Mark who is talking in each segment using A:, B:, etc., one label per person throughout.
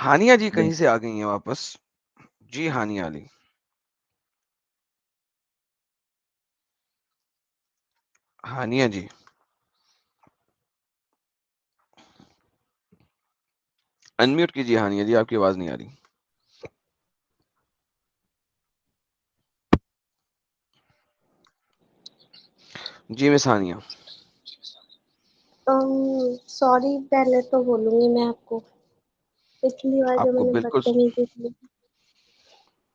A: हानिया जी कहीं से आ गई हैं वापस। जी हानिया अली। हानिया जी अनम्यूट कीजिए। हानिया जी आपकी आवाज नहीं आ रही। जी मिस हानिया।
B: सॉरी पहले तो बोलूंगी मैं आपको, पिछली बार जो
A: आपको
B: मैंने
A: बिल्कुल
B: बदतमीजी की।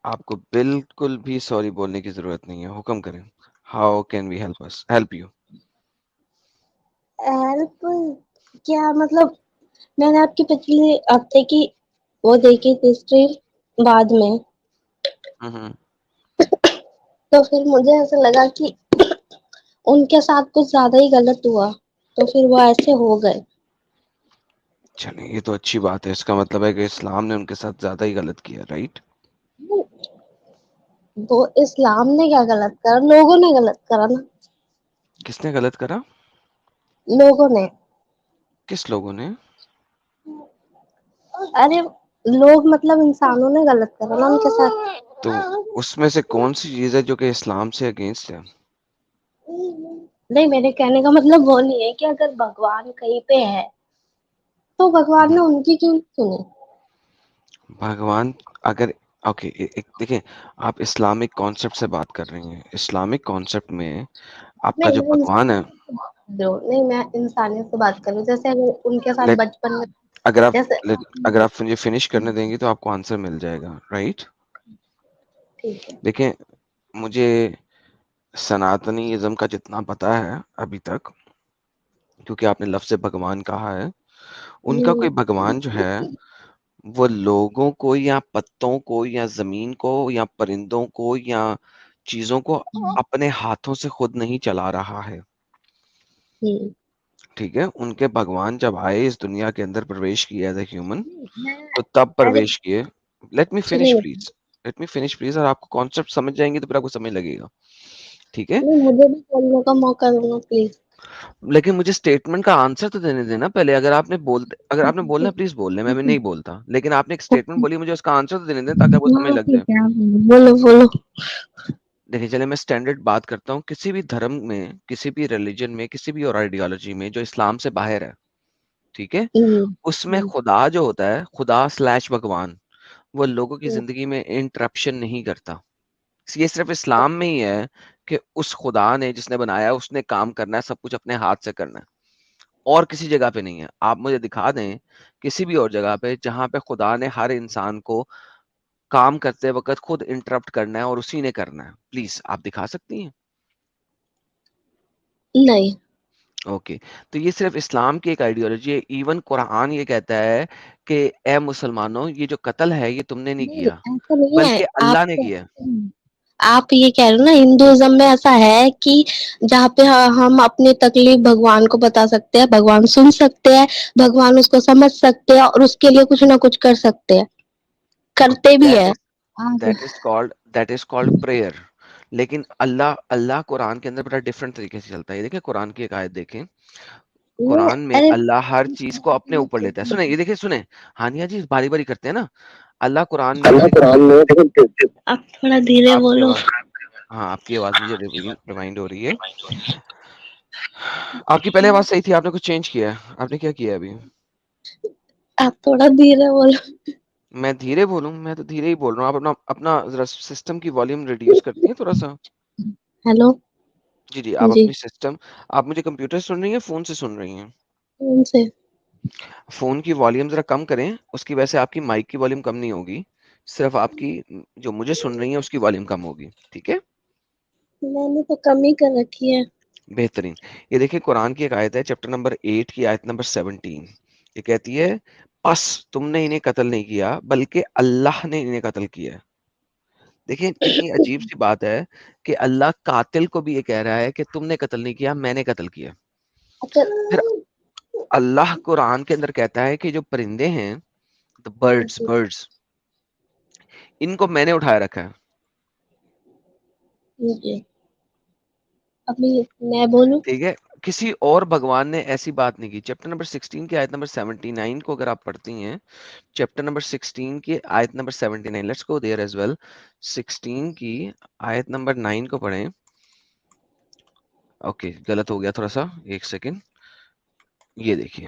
A: आपको बिल्कुल भी सॉरी बोलने की जरूरत नहीं है। हुक्म करें। How can we help you?
B: Help क्या मतलब, मैंने आपकी पिछले हफ्ते की वो देखी थी स्ट्रीम बाद में,
A: हम्म।
B: तो फिर मुझे ऐसा लगा कि उनके साथ कुछ ज्यादा ही गलत हुआ, तो फिर वो ऐसे हो गए।
A: चलिए ये तो अच्छी बात है। इसका मतलब है कि इस्लाम ने उनके साथ ज्यादा ही गलत किया, राइट?
B: तो इस्लाम ने क्या गलत करा, लोगों ने गलत करा ना।
A: किसने गलत करा?
B: लोगों ने।
A: किस लोगों ने?
B: अरे लोग मतलब इंसानों ने गलत करा ना उनके साथ।
A: तो उसमें से कौन सी चीज है जो कि इस्लाम से अगेंस्ट है?
B: नहीं, मेरे कहने का मतलब वो नहीं है कि अगर भगवान कहीं पे है तो भगवान ने
A: हम्म,
B: उनकी क्यों नहीं सुनी।
A: भगवान अगर ओके एक देखिए, आप इस्लामिक कॉन्सेप्ट से बात कर रही हैं। इस्लामिक कॉन्सेप्ट में आपका
B: नहीं
A: जो
B: मैं
A: भगवान है,
B: इंसानियत से बात कर रही हूँ, नहीं मैं इंसानियत से बात कर रही हूँ, जैसे अगर उनके साथ
A: लेट
B: बचपन में,
A: अगर आप
B: जैसे
A: अगर आप मुझे फिनिश करने देंगी तो आपको आंसर मिल जाएगा, राइट?
B: ठीक है।
A: देखिए, मुझे सनातनीइज्म का जितना पता है अभी तक, क्योंकि आपने लफ्ज़ से भगवान कहा है, उनका
B: हम्म,
A: कोई भगवान जो है वो लोगों को या पत्तों को या जमीन को या परिंदों को या चीजों को अपने हाथों से खुद नहीं चला रहा है।
B: हम्म,
A: ठीक है, उनके भगवान जब आए इस दुनिया के अंदर प्रवेश किया एज ए ह्यूमन,
B: मैं
A: तो तब
B: अरे
A: प्रवेश किए। लेट मी फिनिश
B: सुनिए,
A: please. Let me finish please. और आपको कॉन्सेप्ट समझ जाएंगे तो फिर आपको समय लगेगा। ठीक है,
B: नहीं मुझे भी बोलने का मौका देना प्लीज।
A: लेकिन मुझे स्टेटमेंट का आंसर तो देने देना पहले। अगर आपने बोलना है, प्लीज बोल लें, मैं भी नहीं बोलता, लेकिन आपने एक स्टेटमेंट बोली, मुझे उसका आंसर तो देने दें ताकि आपको समझ
B: हाँ
A: लग
B: ठीक
A: जाए।
B: है, आप बोलो बोलो।
A: देखिए, चले मैं स्टैंडर्ड बात करता हूँ। किसी भी धर्म में, किसी भी रिलीजन में, किसी भी और आइडियोलॉजी में जो इस्लाम से बाहर है, ठीक है,
B: हम्म,
A: उसमें खुदा जो होता है, खुदा स्लैश भगवान, वो लोगों की
B: हम्म,
A: जिंदगी में इंटरप्शन नहीं करता। ये सिर्फ इस्लाम में ही है कि उस खुदा ने जिसने बनाया उसने काम करना है, सब कुछ अपने हाथ से करना है। और किसी जगह पे नहीं है। आप मुझे दिखा दें किसी भी और जगह पे जहां पे खुदा ने हर इंसान को काम करते वक्त खुद इंटरप्ट करना है और उसी ने करना है। प्लीज आप दिखा सकती हैं?
B: नहीं
A: ओके, तो ये सिर्फ इस्लाम की एक आइडियोलॉजी है। इवन कुरान ये कहता है कि ए मुसलमानों, ये जो कत्ल है ये तुमने नहीं
B: नहीं,
A: किया,
B: ऐसा नहीं है।
A: बल्कि
B: आप
A: अल्लाह ने किया है।
B: आप ये कह रहे हो ना, हिंदुइज्म में ऐसा है कि जहाँ पे हम अपनी तकलीफ भगवान को बता सकते हैं, भगवान सुन सकते हैं, भगवान उसको समझ सकते हैं और उसके लिए कुछ ना कुछ कर सकते हैं,
A: ओके,
B: करते भी है। आगे।
A: That is called prayer. लेकिन अल्लाह अल्लाह कुरान के अंदर बड़ा डिफरेंट तरीके से चलता है। ये देखिए, कुरान की एक आयत देखें।
B: मैं
A: कुरान में
B: अरे
A: अल्लाह हर चीज को अपने ऊपर लेता है। सुने, ये देखिए, सुने। हानिया जी बारी बारी करते हैं ना। अल्लाह कुरान में
B: अल्लाह
A: देखिए,
B: कुरान में आप थोड़ा धीरे
A: आपकी
B: बोलो।
A: आवाज, हाँ आपकी आवाज मुझे रिमाइंड हो रही है। आपकी पहले आवाज सही थी, आपने कुछ चेंज किया है? आपने क्या किया है अभी?
B: आप थोड़ा धीरे बोलो।
A: मैं धीरे बोलूं? मैं तो धीरे ही बोल रहा हूँ। आप अपना अपना जरा सिस्टम की वॉल्यूम रिड्यूस करती हैं थोड़ा सा?
B: हेलो।
A: जी जी, आप
B: जी।
A: अपनी सिस्टम, आप मुझे कंप्यूटर से सुन रही हैं, फोन से सुन रही हैं?
B: उनसे।
A: फोन की वॉल्यूम जरा कम करें, उसकी वजह से आपकी माइक की वॉल्यूम कम नहीं होगी। सिर्फ आपकी जो मुझे सुन रही है उसकी वॉल्यूम कम होगी, ठीक है?
B: मैंने तो कम ही कर रखी है।
A: बेहतरीन। ये देखिए, कुरान की एक आयत है, चैप्टर नंबर 8 की आयत नंबर 17। ये कहती है, बस तुमने इन्हें कत्ल नहीं किया बल्कि अल्लाह ने इन्हें कत्ल किया है। देखिए कितनी अजीब सी बात है कि अल्लाह कातिल को भी ये कह रहा है कि तुमने कत्ल नहीं किया, मैंने कत्ल किया।
B: अच्छा।
A: फिर अल्लाह कुरान के अंदर कहता है कि जो परिंदे हैं, द बर्ड्स बर्ड्स, इनको मैंने उठाया रखा है।
B: जी। अभी मैं बोलूं।
A: ठीक है, किसी और भगवान ने ऐसी बात नहीं की। चैप्टर नंबर 16 की आयत नंबर 79 को अगर आप पढ़ती हैं, चैप्टर नंबर 16 की आयत number 79, let's go there as well. 16 की आयत नंबर 9 को पढ़ें। ओके, गलत हो गया थोड़ा सा, एक सेकेंड। ये देखिए,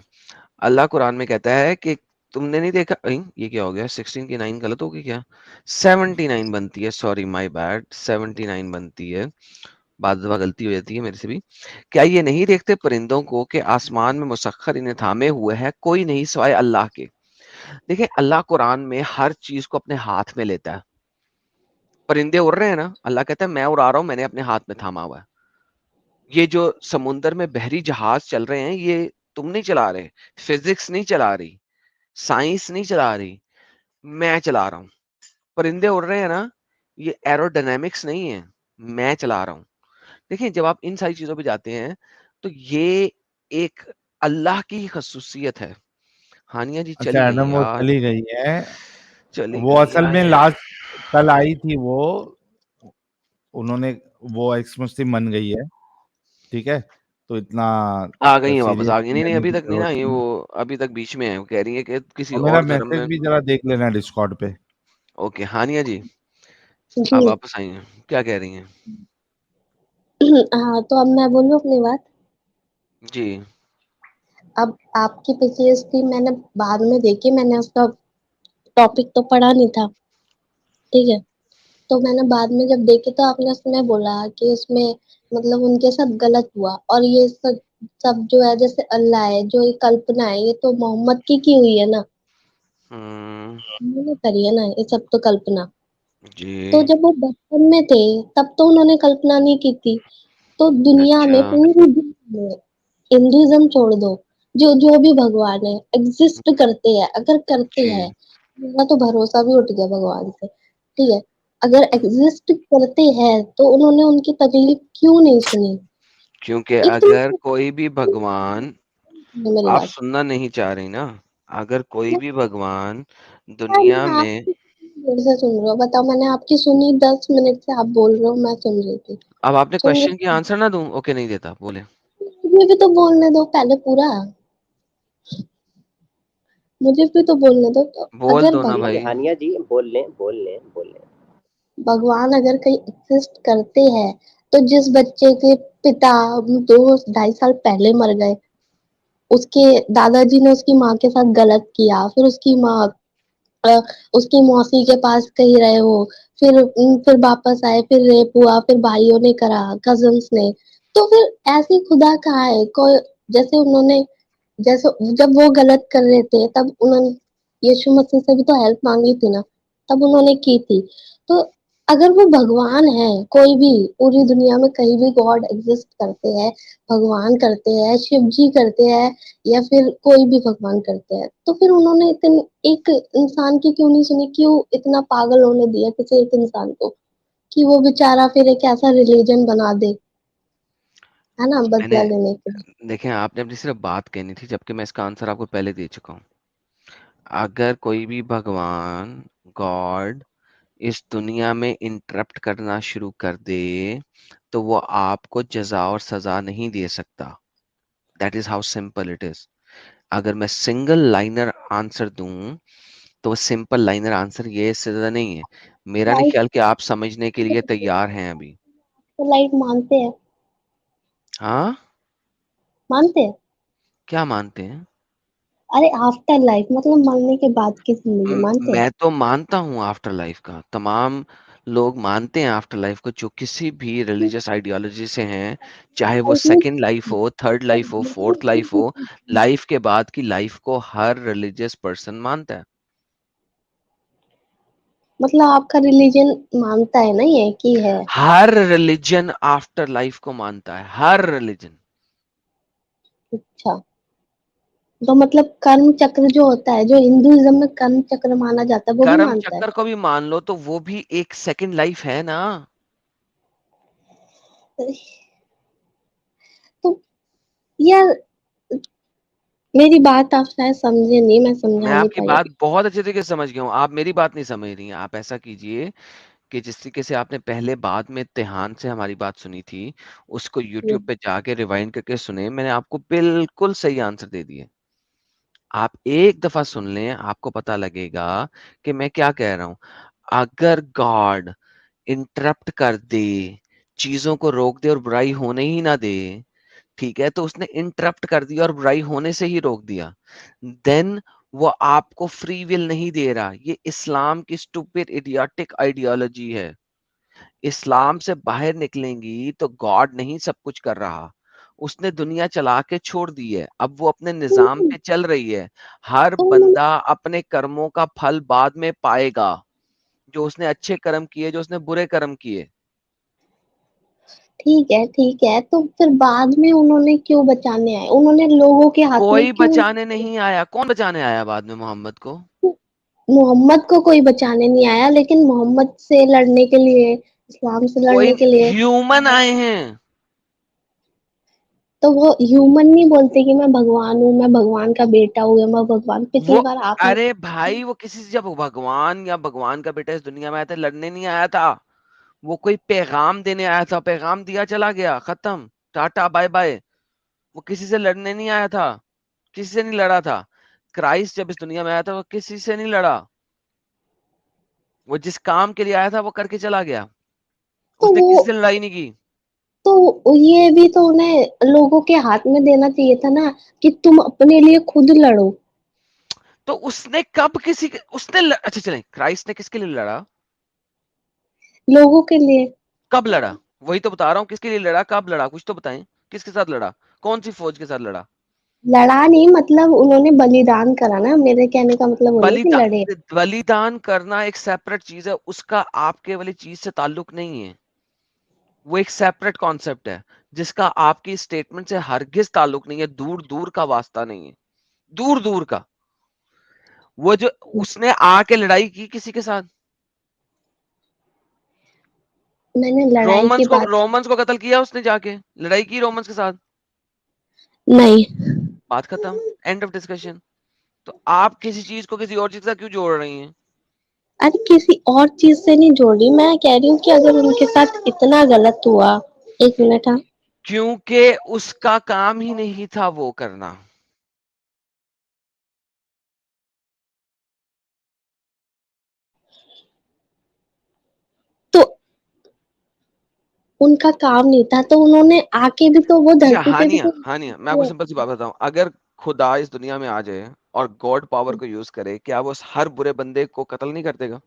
A: अल्लाह कुरान में कहता है कि तुमने नहीं देखा, ये क्या हो गया, 16 की 9 गलत होगी क्या, 79 बनती है, सॉरी माय बैड, 79 बनती है, बाद दफा गलती हो जाती है मेरे से भी। क्या ये नहीं देखते परिंदों को कि आसमान में मुसख्खर इन्हें थामे हुए है, कोई नहीं सिवाय अल्लाह के। देखिए, अल्लाह कुरान में हर चीज को अपने हाथ में लेता है। परिंदे उड़ रहे हैं ना, अल्लाह कहता है मैं उड़ा रहा हूं, मैंने अपने हाथ में थामा हुआ है। ये जो समुंदर में बहरी जहाज चल रहे हैं, ये तुम नहीं चला रहे, फिजिक्स नहीं चला रही, साइंस नहीं चला रही, मैं चला रहा हूँ। परिंदे उड़ रहे हैं ना, ये एरोडायनामिक्स नहीं है, मैं चला रहा हूँ। देखिए, जब आप इन सारी चीजों पे जाते हैं, तो ये एक अल्लाह की खसूसियत है। हानिया जी चली
C: अच्छा
A: गई
C: एडम, वो
A: यार,
C: चली गई है।
A: चली
C: वो
A: गई
C: असल में
A: यार।
C: लास्ट कल आई थी वो, उन्होंने वो एक्स मुस्लिम बन गई है, ठीक है, तो इतना
A: आ गई है वापस,
C: सीरियस
A: आ गई, नहीं नहीं,
C: लेने
A: अभी
C: की
A: तक नहीं ना,
C: जरूरत
A: ये
C: नहीं।
A: वो अभी तक बीच में है, वो कह रही है कि किसी
C: और मेरा
A: और धर्म
C: मैसेज
A: में।
C: भी जरा देख लेना डिस्कॉर्ड पे।
A: ओके हानिया जी,
B: जी।
A: आप वापस आई हैं, क्या कह रही हैं?
B: हाँ, तो अब मैं बोलूँ अपनी बात।
A: जी।
B: अब आपकी पिछली स्ट्रीम मैंने बाद में देखी, मैंने उसका टॉपिक तो पढ़ा नहीं था, ठीक है। तो मैंने बाद में जब देखी तो आपने उसमें बोला कि उसमें मतलब उनके साथ गलत हुआ, और ये सब सब जो है जैसे अल्लाह है, जो ये कल्पना है, ये तो मोहम्मद की हुई है ना,
A: हम्म।
B: उन्होंने करी है ना, ये सब तो कल्पना। तो
A: जी।
B: जब वो बचपन में थे तब तो उन्होंने कल्पना नहीं की थी। तो दुनिया
A: अच्छा।
B: में, पूरी दुनिया में, हिंदुइज्म छोड़ दो, जो जो भी भगवान है एग्जिस्ट करते हैं, अगर करते हैं,
A: जी।
B: मेरा तो भरोसा भी उठ गया भगवान से, ठीक है। अगर एग्जिस्ट करते हैं तो उन्होंने उनकी तकलीफ क्यों नहीं सुनी?
A: क्योंकि
B: इतनी
A: अगर कोई भी भगवान,
B: मेरी
A: आप
B: बात।
A: सुनना नहीं चाह रही ना, अगर कोई
B: मतलब
A: भी भगवान
B: यार,
A: दुनिया
B: मैं
A: में,
B: आपकी देर से सुन रही हूँ, बताओ, मैंने आपकी सुनी, 10 मिनट से आप बोल रहे हो, मैं सुन रही थी।
A: अब आपने
B: सुन
A: क्वेश्चन की
B: रही
A: आंसर ना दूं, ओके नहीं देता, बोले।
B: मुझे भी तो बोलने दो पहले पूरा, मुझे भी तो बोलने दो। तो
A: बोल
B: अगर
A: दो ना
B: भगवान
A: भाई।
D: हानिया जी बोल लें बोल लें बोल लें।
B: भगवान अगर कहीं एग्जिस्ट करते हैं, तो जिस बच्चे के पिता 2 ढाई साल पहले मर गए, उसके दादाजी ने उसकी माँ के साथ गलत किया, फिर उसकी माँ अ, उसकी मौसी के पास कहीं रहे वो, फिर वापस आए, फिर रेप हुआ, फिर भाइयों ने करा, कजन्स ने, तो फिर ऐसी खुदा कहाँ है कोई? जैसे उन्होंने, जैसे जब वो गलत कर रहे थे तब उन्होंने यीशु मसीह से भी तो हेल्प मांगी थी ना, तब उन्होंने की थी। तो अगर वो भगवान है, कोई भी, पूरी दुनिया में कहीं भी गॉड एग्जिस्ट करते हैं, भगवान करते हैं, शिव जी करते हैं, या फिर कोई भी भगवान करते हैं, तो फिर उन्होंने इतने एक इंसान की क्यों नहीं सुनी? क्यों इतना पागल होने दिया किसी एक इंसान को कि वो बेचारा फिर एक ऐसा रिलीजन बना दे, है ना,
A: मैंने,
B: बदला लेने के लिए?
A: देखें, आपने अपनी सिर्फ बात कहनी थी, जबकि मैं इसका आंसर आपको पहले दे चुका हूँ। अगर कोई भी भगवान, गॉड, इस दुनिया में इंटरप्ट करना शुरू कर दे, तो वो आपको जजा और सजा नहीं दे सकता। That is how simple it is. अगर मैं सिंगल लाइनर आंसर दूं, तो वो सिंपल लाइनर आंसर ये, इससे ज्यादा नहीं है। मेरा नहीं
B: लाइफ
A: ख्याल कि आप समझने के लिए तैयार हैं अभी।
B: तो लाइफ मानते हैं,
A: हाँ,
B: मानते हैं।
A: क्या मानते हैं?
B: अरे आफ्टर लाइफ मतलब मरने के बाद की जिंदगी मानते हैं।
A: मैं तो मानता हूँ आफ्टर लाइफ का, तमाम लोग मानते हैं आफ्टर लाइफ को, जो किसी भी रिलीजियस आइडियोलॉजी से हैं, चाहे वो
B: लाइफ में
A: सेकंड लाइफ हो, थर्ड लाइफ हो, फोर्थ लाइफ हो, लाइफ के बाद की लाइफ को हर रिलीजियस पर्सन मानता है।
B: मतलब आपका रिलीजन मानता है ना ये कि है?
A: हर रिलीजन आफ्टर लाइफ को मानता है, हर रिलीजन।
B: अच्छा, तो मतलब कर्म चक्र जो होता है, जो हिंदुइज्म में कर्म चक्र माना जाता है, वो भी
A: कर्म
B: मानता है?
A: चक्कर को भी मान लो, तो वो भी एक सेकंड लाइफ है ना।
B: तो यार, मेरी बात आप शायद समझे नहीं, मैं
A: मैं
B: समझा नहीं
A: आपकी
B: पाई।
A: बात बहुत अच्छे तरीके से समझ गया हूँ, आप मेरी बात नहीं समझ रही हैं। आप ऐसा कीजिए कि जिस तरीके से आपने पहले बाद में ध्यान से हमारी बात सुनी थी, उसको यूट्यूब पे जाके रिवाइंड करके सुने, मैंने आपको बिल्कुल सही आंसर दे दिए। आप एक दफा सुन लें, आपको पता लगेगा कि मैं क्या कह रहा हूं। अगर गॉड इंटरप्ट कर दे, चीजों को रोक दे और बुराई होने ही ना दे, ठीक है, तो उसने इंटरप्ट कर दिया और बुराई होने से ही रोक दिया, देन वो आपको फ्री विल नहीं दे रहा। ये इस्लाम की स्टूपिड इडियोटिक आइडियोलॉजी है। इस्लाम से बाहर निकलेंगी तो गॉड नहीं सब कुछ कर रहा, उसने दुनिया चला के छोड़ दी है, अब वो अपने निजाम पे चल रही है। हर
B: तो
A: बंदा अपने कर्मों का फल बाद में पाएगा, जो उसने अच्छे कर्म किए, जो उसने बुरे कर्म किए।
B: ठीक है, तो फिर बाद में उन्होंने क्यों बचाने आए? उन्होंने लोगों के हाथ में
A: कोई
B: क्यों?
A: बचाने नहीं आया। कौन बचाने आया बाद में मोहम्मद को?
B: मोहम्मद को कोई बचाने नहीं आया, लेकिन मोहम्मद से लड़ने के लिए, इस्लाम से
A: कोई
B: लड़ने के लिए
A: ह्यूमन आए हैं।
B: तो वो ह्यूमन नहीं बोलते कि मैं भगवान हूँ, मैं भगवान का बेटा हूँ, या मैं भगवान।
A: वो
B: पिछली बार आपने
A: अरे भाई, वो किसी से जब भगवान या भगवान का बेटा इस दुनिया में आया था, लड़ने नहीं आया था। वो कोई पैगाम देने आया था, पैगाम दिया चला गया, खत्म, टाटा बाय बाय। वो किसी से लड़ने नहीं आया था, किसी से नहीं लड़ा था। क्राइस्ट जब इस दुनिया में आया था, वो किसी से नहीं लड़ा। वो जिस काम के लिए आया था वो करके चला गया,
B: तो
A: उसने
B: वो
A: किसी से लड़ाई नहीं की।
B: तो ये भी तो उन्हें लोगों के हाथ में देना चाहिए था ना, कि तुम अपने लिए खुद लड़ो।
A: तो उसने कब अच्छा चले, क्राइस्ट ने किसके लिए लड़ा?
B: लोगों के लिए।
A: कब लड़ा? वही तो बता रहा हूँ, किसके लिए लड़ा, कब लड़ा, कुछ तो बताएं। किसके साथ लड़ा? कौन सी फौज के साथ लड़ा?
B: लड़ा नहीं, मतलब उन्होंने बलिदान करा ना, मेरे कहने का मतलब वही है कि लड़े।
A: बलिदान करना एक सेपरेट चीज है, उसका आपके वाली चीज से ताल्लुक नहीं है। वो एक सेपरेट कॉन्सेप्ट है, जिसका आपकी स्टेटमेंट से हरगिज ताल्लुक नहीं है, दूर दूर का वास्ता नहीं है, दूर दूर का। वो जो उसने आके लड़ाई की किसी के साथ?
B: मैंने लड़ाई की बात
A: रोमन्स को कत्ल किया उसने, जाके लड़ाई की रोमन्स के साथ।
B: नहीं।
A: बात खत्म, एंड ऑफ डिस्कशन। तो आप किसी चीज को किसी और चीज के साथ क्यों जोड़ रही हैं?
B: अरे किसी और चीज से नहीं जोड़ रही, मैं कह रही हूँ कि अगर उनके साथ इतना गलत हुआ। एक मिनट, हाँ।
A: क्योंकि उसका काम ही नहीं था वो करना।
B: तो उनका काम नहीं था, तो उन्होंने आके भी तो वो
A: अच्छा
B: धरती पे भी
A: हानिया,
B: तो
A: हानिया, मैं आपको सिंपल सी बात बताऊं, अगर खुदा इस दुनिया में आ जाए और गॉड पावर को यूज करे, क्या वो हर बुरे बंदे को कत्ल नहीं कर देगा?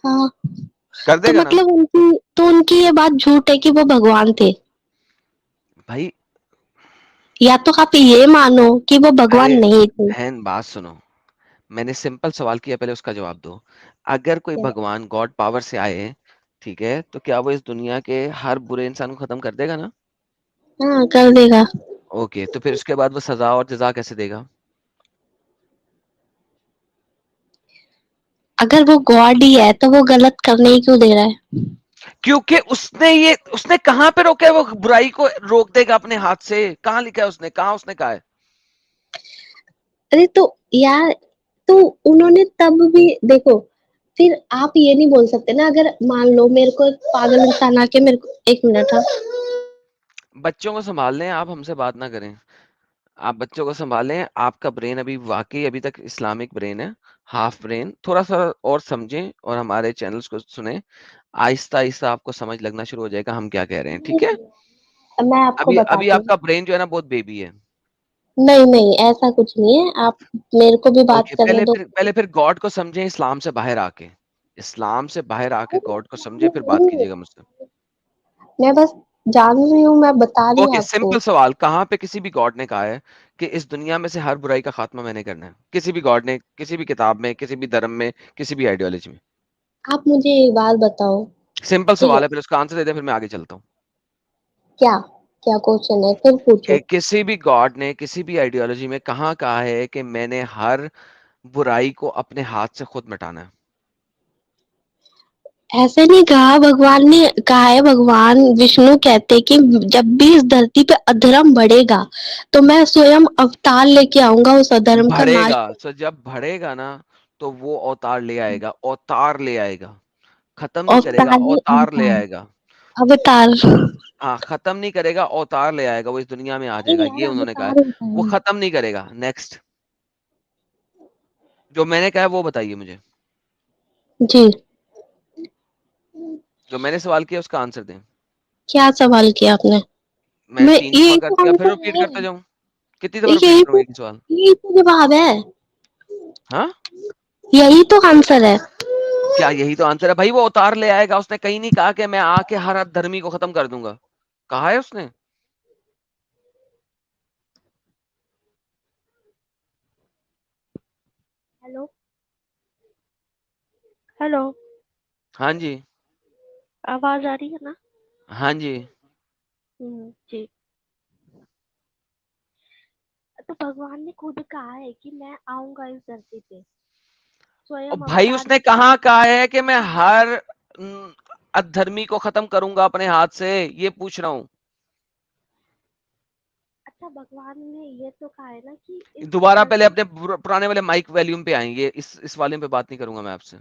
B: हाँ।
A: कर
B: तो
A: देगा ना?
B: मतलब उनकी ये बात झूठ है कि वो भगवान थे?
A: भाई,
B: या तो आप ये मानो कि वो भगवान
A: अरे
B: नहीं थे।
A: बहन बात सुनो, मैंने सिंपल सवाल किया, पहले उसका जवाब दो। अगर कोई भगवान गॉड पावर से आए, ठीक है, तो क्या वो इस दुनिया के हर बुरे इंसान को खत्म कर देगा ना?
B: हाँ, कर देगा।
A: ओके, तो फिर उसके बाद वो सजा और जजा कैसे देगा?
B: अगर वो गॉड ही है तो वो गलत करने ही क्यों दे रहा है?
A: क्योंकि उसने कहां पे रोका है? वो बुराई को रोक देगा अपने हाथ से, कहां लिखा है उसने, कहा उसने कहा है?
B: अरे तो यार, तो उन्होंने तब भी देखो, फिर आप ये नहीं बोल सकते ना, अगर मान लो मेरे को एक पागल इंसान आके मेरे को, एक मिनट, हाँ।
A: बच्चों को संभाल लें, आप हमसे बात ना करें। आप बच्चों को संभालें, आपका ब्रेन अभी वाकई अभी तक इस्लामिक ब्रेन है, हाफ ब्रेन। थोड़ा सा और समझें और हमारे चैनल्स को सुने, आहिस्ता आहिस्ता आपको समझ लगना शुरू हो जाएगा हम क्या कह रहे हैं, ठीक है?
B: मैं आपको
A: अभी अभी
B: बताती हूँ।
A: आपका ब्रेन जो है ना बहुत बेबी है।
B: नहीं नहीं, ऐसा कुछ नहीं है, आप मेरे को भी बात
A: ओके,
B: करने दो।
A: पहले फिर गॉड को समझें, इस्लाम से बाहर आके, इस्लाम से बाहर आके गॉड को समझे, फिर बात कीजिएगा मुझसे।
B: मैं बस जान रही हूँ, मैं बता रही हूँ
A: ओके,
B: आपको।
A: सिंपल सवाल, कहाँ पे किसी भी गॉड ने कहा है कि इस दुनिया में से हर बुराई का खात्मा मैंने करना है? किसी भी गॉड ने, किसी भी किताब में, किसी भी धर्म में, किसी भी आइडियोलॉजी में?
B: आप मुझे एक बात बताओ।
A: सिंपल
B: ठीक है।
A: सवाल है, फिर उसका आंसर दे दे, फिर मैं आगे चलता हूँ।
B: क्या? क्या क्वेश्चन है, फिर पूछो।
A: किसी भी गॉड ने किसी भी आइडियोलॉजी में कहाँ कहा है कि मैंने हर बुराई को अपने हाथ से खुद मिटाना है?
B: ऐसे नहीं कहा, भगवान ने कहा है, भगवान विष्णु कहते कि जब भी इस धरती पे अधर्म बढ़ेगा तो मैं स्वयं अवतार लेके आऊंगा उस अधर्म का नाश।
A: बढ़ेगा, सो जब बढ़ेगा ना, तो वो अवतार ले आएगा, अवतार ले आएगा, खत्म नहीं करेगा,
B: अवतार
A: अवतार ले आएगा।
B: अवतार
A: हाँ, खत्म नहीं करेगा, अवतार ले आएगा, वो इस दुनिया में आ
B: नहीं
A: जाएगा,
B: यार,
A: ये उन्होंने कहा है।
B: अवतार होता
A: वो
B: है।
A: खत्म नहीं करेगा। नेक्स्ट, जो मैंने कहा है वो बताइए मुझे,
B: जी,
A: जो मैंने सवाल किया उसका आंसर दें।
B: क्या सवाल किया आपने?
A: मैं
B: मैं
A: 3 सवाल
B: यही
A: कर
B: तो
A: दिया, फिर
B: आंसर
A: रिपीट
B: है,
A: करते जाऊं? कितनी दफा रिपीट
B: यही
A: करूं
B: तो
A: एक ही सवाल?
B: यही तो जवाब है,
A: हाँ,
B: यही तो आंसर है।
A: क्या यही तो आंसर है भाई? वो अवतार ले आएगा, उसने कहीं नहीं कहा कि मैं आके हर धर्मी को खत्म कर दूंगा, कहा है उसने?
B: हेलो, हेलो,
A: हाँ जी,
B: आवाज आ रही है ना?
A: हाँ जी।
B: जी। तो भगवान ने खुद कहा है कि मैं आऊंगा इस धरती पे,
A: और
B: स्वयं
A: भाई
B: अवतार
A: उसने
B: ले।
A: कहाँ कहा है कि मैं हर अधर्मी को खत्म करूंगा अपने हाथ से? ये पूछ रहा हूँ।
B: अच्छा, भगवान ने ये तो कहा है ना कि इस
A: दोबारा पहले
B: धरती।
A: अपने पुराने वाले माइक वॉल्यूम पे आएंगे, इस वॉल्यूम पे बात नहीं करूंगा मैं आपसे।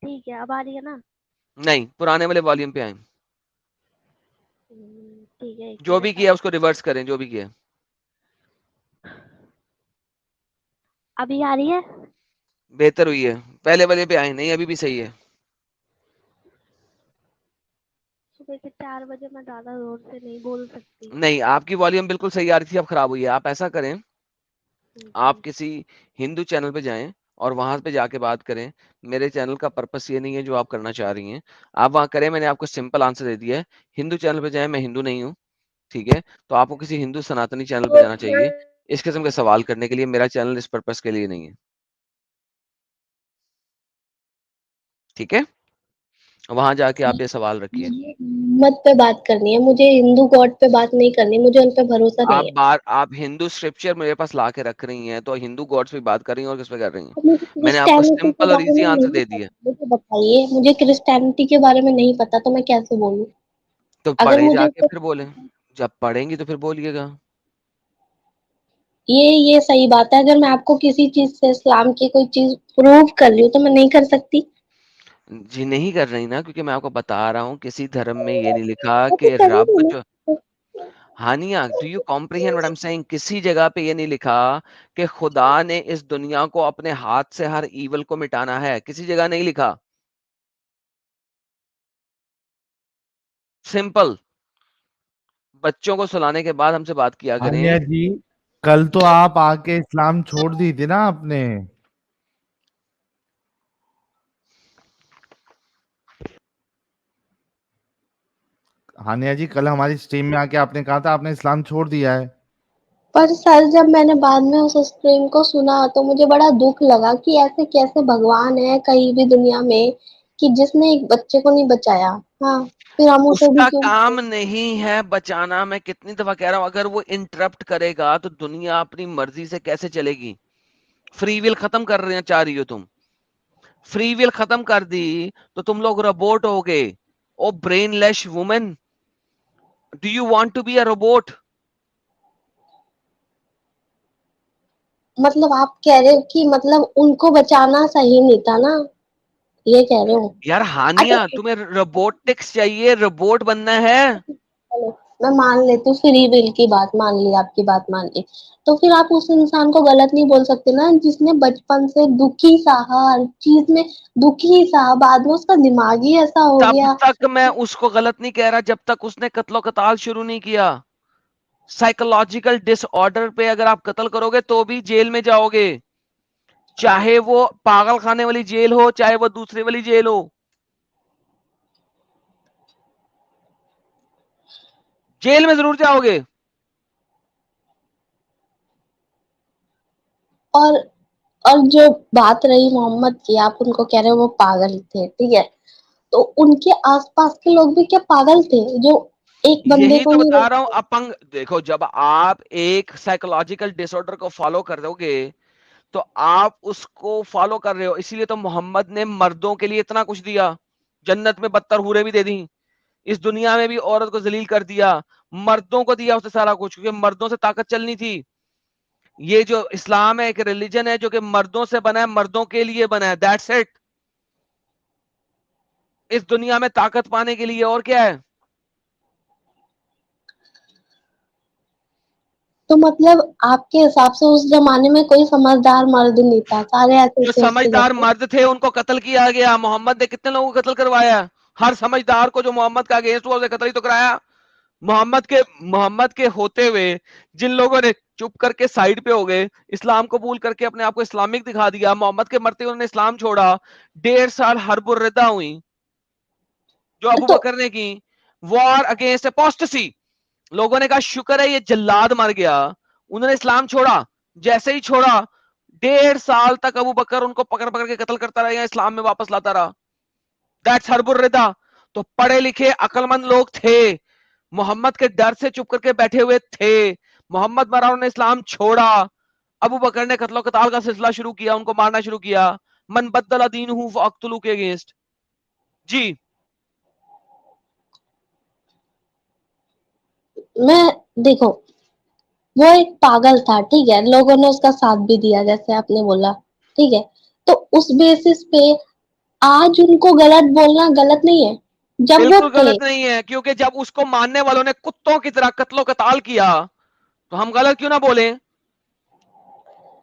B: ठीक है, अब आ रही है ना?
A: नहीं, पुराने वाले वॉल्यूम पे आए।
B: ठीक है, एक
A: जो भी
B: मिनट
A: किया
B: आप।
A: उसको रिवर्स करें, जो भी किया।
B: अभी आ रही है?
A: बेहतर हुई है। पहले वाले पे आए, नहीं अभी भी सही है।
B: सुबह के 4 बजे मैं ज्यादा जोर से नहीं बोल सकती।
A: नहीं, आपकी वॉल्यूम बिल्कुल सही आ रही थी, अब खराब हुई है। आप ऐसा करें, आप
B: जी।
A: किसी हिंदू चैनल पे जाएं और वहां पे जाके बात करें। मेरे चैनल का पर्पस ये नहीं है जो आप करना चाह रही हैं। आप वहां करें, मैंने आपको सिंपल आंसर दे दिया है। हिंदू चैनल पे जाएं, मैं हिंदू नहीं हूँ, ठीक है? तो आपको किसी हिंदू सनातनी चैनल पे जाना चाहिए इस किस्म के सवाल करने के लिए। मेरा चैनल इस पर्पस के लिए नहीं है, ठीक है? वहां जाके आप ये सवाल रखिए।
B: मुझे मत पे बात करनी है, मुझे हिंदू गॉड पे बात नहीं करनी, मुझे उन पे भरोसा नहीं है।
A: आप हिंदू स्क्रिप्चर मेरे पास ला के रख रही हैं, तो हिंदू गॉड्स पे बात कर रही हैं और किस पे कर रही हैं?
B: अब मुझे
A: मैंने आपको
B: क्रिश्चियनिटी के
A: सिंपल और
B: बारे
A: इजी
B: में
A: आंसर
B: नहीं
A: दे
B: पता,
A: दिया।
B: मुझे बताइए, मुझे क्रिश्चियनिटी के बारे में नहीं पता, तो मैं कैसे बोलूं?
A: तो
B: अगर
A: पढ़े
B: मुझे
A: जाके फिर बोले, जब पढ़ेंगी तो फिर बोलिएगा।
B: ये सही बात है, अगर मैं आपको किसी चीज से इस्लाम की कोई चीज प्रूव कर रही हूँ तो मैं नहीं कर सकती?
A: जी नहीं कर रही ना, क्योंकि मैं आपको बता रहा हूँ किसी धर्म में ये नहीं लिखा
B: मैं तो
A: कि रब
B: करूंगी
A: जो,
B: ना।
A: Haniya, do you comprehend what I am saying? किसी जगह पे ये नहीं लिखा कि खुदा ने इस दुनिया को अपने हाथ से हर ईवल को मिटाना है, किसी जगह नहीं लिखा। सिंपल। बच्चों को सुलाने के बाद हमसे बात किया
C: हानिया
A: करें।
C: जी, कल तो आप आके इस्लाम छोड़ दी थी ना आपने। हानिया जी, कल हमारी स्ट्रीम में आके आपने कहा था आपने इस्लाम छोड़ दिया है।
B: पर सर, जब मैंने बाद में उस स्ट्रीम को सुना तो मुझे बड़ा दुख लगा कि ऐसे कैसे भगवान है कहीं भी दुनिया में कि जिसने एक बच्चे को नहीं बचाया। हाँ, फिर हम उसे भी
A: उसका
B: क्यों
A: काम
B: मारे?
A: नहीं है बचाना। मैं कितनी दफा कह रहा हूं, अगर वो इंटरप्ट करेगा तो दुनिया अपनी मर्जी से कैसे चलेगी? फ्री विल खत्म कर रहे हैं, चाह रही हो तुम। फ्री विल खत्म कर दी तो तुम लोग रोबोट हो गए। Oh brainless women, do you want to be a robot?
B: मतलब आप कह रहे हो कि मतलब उनको बचाना सही नहीं था ना, ये कह रहे हो?
A: यार
B: अच्छा,
A: हानिया, तुम्हें रोबोटिक्स चाहिए, रोबोट बनना है।
B: चलो, मैं मान लेती हूँ, फ्री विल की बात मान ली, आपकी बात मान ली। तो फिर आप उस इंसान को गलत नहीं बोल सकते ना, जिसने बचपन से दुखी सहा, हर चीज में दुखी सहा, बाद में उसका दिमाग ही ऐसा हो
A: तब
B: गया।
A: तक मैं उसको गलत नहीं कह रहा जब तक उसने कत्लो कताल शुरू नहीं किया। साइकोलॉजिकल डिसऑर्डर पे अगर आप कत्ल करोगे तो भी जेल में जाओगे, चाहे वो पागल खाने वाली जेल हो, चाहे वो दूसरी वाली जेल हो, जेल में जरूर जाओगे।
B: और और जो बात रही मोहम्मद की, आप उनको कह रहे हो वो पागल थे, ठीक है? तो उनके आसपास के लोग भी क्या पागल थे, जो एक बंदे
A: यही
B: को
A: तो
B: ही
A: बता
B: रोक।
A: रहा हूं। अपंग देखो, जब आप एक साइकोलॉजिकल डिसऑर्डर को फॉलो कर दोगे तो आप उसको फॉलो कर रहे हो। इसीलिए तो मोहम्मद ने मर्दों के लिए इतना कुछ दिया, जन्नत में 72 हूरें भी दे दी, इस दुनिया में भी औरत को जलील कर दिया। मर्दों को दिया उसने सारा कुछ, क्योंकि मर्दों से ताकत चलनी थी। ये जो इस्लाम है एक रिलीजन है जो कि मर्दों से बना है, मर्दों के लिए बना है, दैट्स इट। इस दुनिया में ताकत पाने के लिए, और क्या है।
B: तो मतलब आपके हिसाब से उस जमाने में कोई समझदार मर्द नहीं था, सारे ऐसे
A: जो
B: थे उसके घर
A: समझदार
B: पे।
A: मर्द थे उनको कत्ल किया गया। मोहम्मद ने कितने लोगों को कत्ल करवाया। हर समझदार को जो मोहम्मद का अगेंस्ट हुआ उसे कत्ल ही तो कराया। मोहम्मद के होते हुए जिन लोगों ने चुप करके साइड पे हो गए, इस्लाम कबूल करके अपने आप को इस्लामिक दिखा दिया, मोहम्मद के मरते उन्होंने इस्लाम छोड़ा, 1.5 साल हर्बुर रिदा हुई जो अबू
B: तो
A: बकर ने की, वॉर अगेंस्ट अपोस्टेसी। लोगों ने कहा शुक्र है ये जल्लाद मर गया, उन्होंने इस्लाम छोड़ा। जैसे ही छोड़ा 1.5 साल तक अबू बकर उनको पकड़ पकड़ के कत्ल करता रहा या इस्लाम में वापस लाता रहा। दैट्स हर्बुर रिदा। तो पढ़े लिखे अकलमंद लोग थे, मोहम्मद के डर से चुप करके बैठे हुए थे। मोहम्मद मरा, उन्होंने इस्लाम छोड़ा। अबू बकर ने कत्लो कताल का सिलसिला शुरू किया, उनको मारना शुरू किया। मन बदला दीन हूं फअक्तुलू के अगेंस्ट। जी
B: मैं देखो, वो एक पागल था, ठीक है, लोगों ने उसका साथ भी दिया जैसे आपने बोला, ठीक है। तो उस बेसिस पे आज उनको गलत बोलना गलत नहीं है, जब वो
A: बिल्कुल
B: थे।
A: गलत नहीं है, क्योंकि जब उसको मानने वालों ने कुत्तों की तरह कत्लो कताल किया तो हम गलत क्यों ना बोले।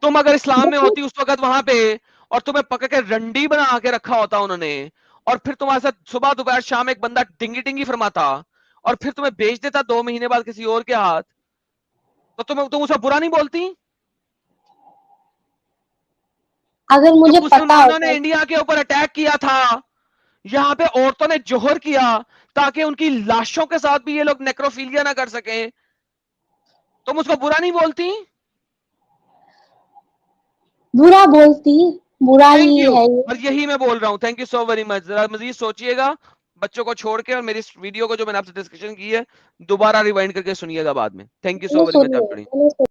A: तुम अगर इस्लाम में
B: देखो,
A: होती उस वक्त वहां पे, और तुम्हें पकड़ के रंडी बना के रखा होता उन्होंने, और फिर तुम्हारे साथ सुबह दोपहर शाम एक बंदा डिंगी डिंगी फरमाता, और फिर तुम्हें बेच देता 2 महीने बाद किसी और के हाथ, तो तुम उसे बुरा नहीं बोलती।
B: अगर
A: जब
B: मुझे पता
A: मुसलमानों
B: होता।
A: ने इंडिया के ऊपर अटैक किया था, यहां पे औरतों ने जोहर किया ताकि उनकी लाशों के साथ भी ये लोग नेक्रोफिलिया ना कर सके, तुम उसको बुरा नहीं बोलती।
B: बुरा बोलती, बुरा
A: थैंक
B: ही
A: यू।
B: है ये।
A: और यही मैं बोल रहा हूं, thank you so very much. जरा मजीद सोचिएगा बच्चों को छोड़ के, और मेरी इस वीडियो को जो मैंने आपसे डिस्कशन की है दोबारा रिवाइंड करके सुनिएगा बाद में। थैंक यू सो
B: मैंने
A: वेरी मच
B: सुनी है,
A: डॉक्टर।
B: मैंने